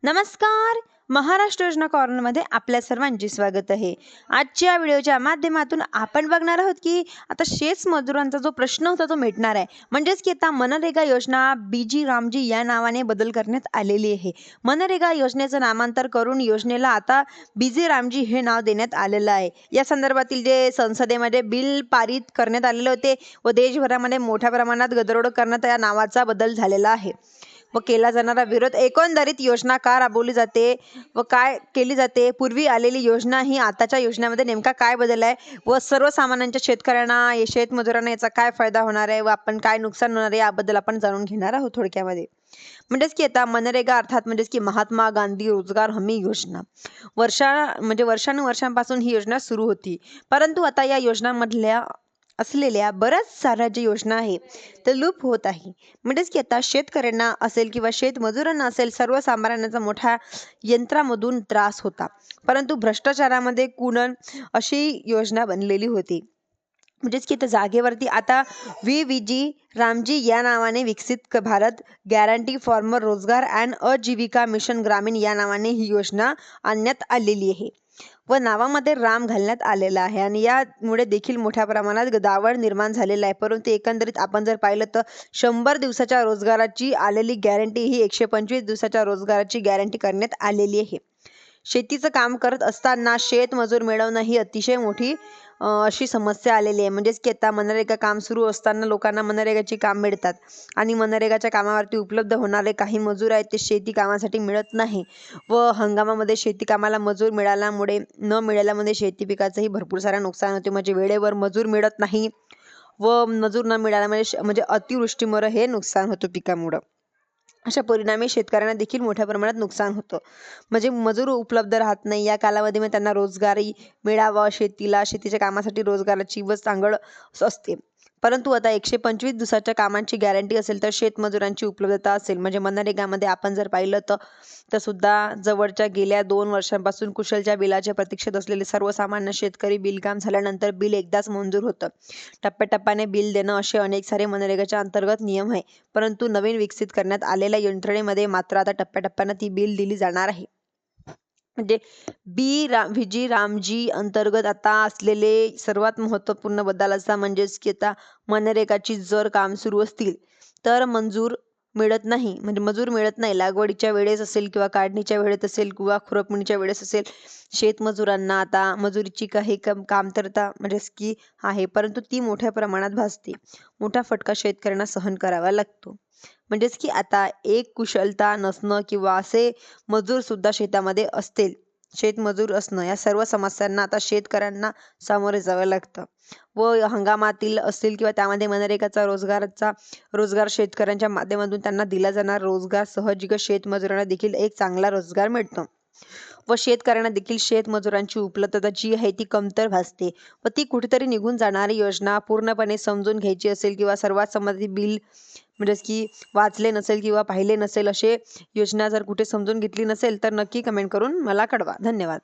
नमस्कार. महाराष्ट्र योजना कॉर्नरमध्ये आपल्या सर्वांचे स्वागत आहे. आजच्या व्हिडिओच्या माध्यमातून आपण बघणार आहोत की आता शेतमजुरांचा जो प्रश्न होता तो मिटणार आहे. म्हणजेच की आता मनरेगा योजना बीजी रामजी या नावाने बदल करण्यात आलेली आहे. मनरेगा योजनेचं नामांतर करून योजनेला आता बीजी रामजी हे नाव देण्यात आलेलं आहे. या संदर्भातील जे संसदेमध्ये बिल पारित करण्यात आलेले होते व देशभरामध्ये मोठ्या प्रमाणात गदारोळ करण्यात या नावाचा बदल झालेला आहे व केला जाणारा विरोध. एकंदरीत योजना का राबवली जाते व काय केली जाते, पूर्वी आलेली योजना ही आताच्या योजनेमध्ये नेमका काय बदल आहे व सर्वसामान्यांच्या शेतकऱ्यांना शेतमजुरांना याचा काय फायदा होणार आहे व आपण काय नुकसान होणार आहे याबद्दल आपण जाणून घेणार आहोत थोडक्यामध्ये. म्हणजेच की आता मनरेगा अर्थात म्हणजेच की महात्मा गांधी रोजगार हमी योजना वर्षानुवर्षांपासून ही योजना सुरू होती. परंतु आता या योजनांमधल्या असलेल्या बऱ्याच साऱ्या ज्या योजना आहे ते लूप होत आहे. म्हणजेच की आता शेतकऱ्यांना असेल किंवा शेतमजुरांना असेल सर्वसामान्यांचा मोठ्या यंत्रामधून त्रास होता. परंतु भ्रष्टाचारामध्ये कुणन अशी योजना बनलेली होती. म्हणजेच की त्या जागेवरती आता VVG रामजी या नावाने विकसित भारत गॅरंटी फॉर्मर रोजगार अँड आजीविका मिशन ग्रामीण या नावाने ही योजना आणण्यात आलेली आहे व नावामध्ये राम घालण्यात आलेला आहे आणि यामुळे देखील मोठ्या प्रमाणात गदारोळ निर्माण झालेला आहे. परंतु एकंदरीत आपण जर पाहिलं तर 100 दिवसाच्या रोजगाराची आलेली गॅरंटी ही 125 दिवसाच्या रोजगाराची गॅरंटी करण्यात आलेली आहे. शेतीचं काम करत असताना शेतमजूर मिळवणं ही अतिशय मोठी अशी समस्या आलेली आहे. म्हणजेच की आता मनरेगा काम सुरू असताना लोकांना मनरेगाची काम मिळतात आणि मनरेगाच्या कामावरती उपलब्ध होणारे काही मजूर आहेत ते शेती कामासाठी मिळत नाही व हंगामामध्ये शेती कामाला मजूर मिळाल्यामुळे शेती पिकाचंही भरपूर सारा नुकसान होते. म्हणजे वेळेवर मजूर मिळत नाही व मजूर न मिळाल्यामुळे म्हणजे अतिवृष्टीमुळे हे नुकसान होतं पिकामुळं. अशा परिणामी शेतकऱ्यांना देखील मोठ्या प्रमाणात नुकसान होतं. म्हणजे मजूर उपलब्ध राहत नाही. या कालावधीमध्ये त्यांना रोजगारही मिळावा, शेतीच्या कामासाठी रोजगाराची व चांगळ असते. परंतु आता 125 दिवसाच्या कामांची गॅरंटी असेल तर शेतमजुरांची उपलब्धता असेल. म्हणजे मनरेगामध्ये आपण जर पाहिलं तर सुद्धा जवळच्या गेल्या 2 वर्षांपासून कुशलच्या बिलाच्या प्रतीक्षेत असलेले सर्वसामान्य शेतकरी बिल काम झाल्यानंतर बिल एकदाच मंजूर होतं. टप्प्याटप्प्याने बिल देणं असे अनेक सारे मनरेगाच्या अंतर्गत नियम आहे. परंतु नवीन विकसित करण्यात आलेल्या यंत्रणेमध्ये मात्र आता टप्प्याटप्प्याने ती बिल दिली जाणार आहे. म्हणजे VG रामजी अंतर्गत आता असलेले सर्वात महत्त्वपूर्ण बदल असा म्हणजेच की आता मनरेगाची जर काम सुरू असतील तर मजूर मिळत नाही. लागवडीच्या वेळेस असेल किंवा काढणीच्या वेळेत असेल किंवा खुरपणीच्या वेळेस असेल शेतमजुरांना आता मजुरीची काही कामतरता म्हणजेच की आहे, परंतु ती मोठ्या प्रमाणात भासते. मोठा फटका शेतकऱ्यांना सहन करावा लागतो. म्हणजेच की आता एक कुशलता नसणं किंवा असे मजूर सुद्धा शेतामध्ये असतील, शेतमजूर असणं या सर्व समस्यांना आता शेतकऱ्यांना सामोरे जावं लागतं व हंगामातील असतील किंवा त्यामध्ये मनरेगाचा रोजगार शेतकऱ्यांच्या माध्यमातून त्यांना दिला जाणारा रोजगार साहजिकच शेतमजुरांना देखील एक चांगला रोजगार मिळतो व शेतकऱ्यांना देखील शेतमजुरांची उपलब्धता जी आहे ती कमतर भासते व ती कुठेतरी निघून जाणारी योजना पूर्णपणे समजून घ्यायची असेल किंवा सर्वात संबंधित बिल म्हणजेच की वाचले नसेल किंवा पाहिले नसेल असे योजना जर कुठे समजून घेतली नसेल तर नक्की कमेंट करून मला कळवा. धन्यवाद.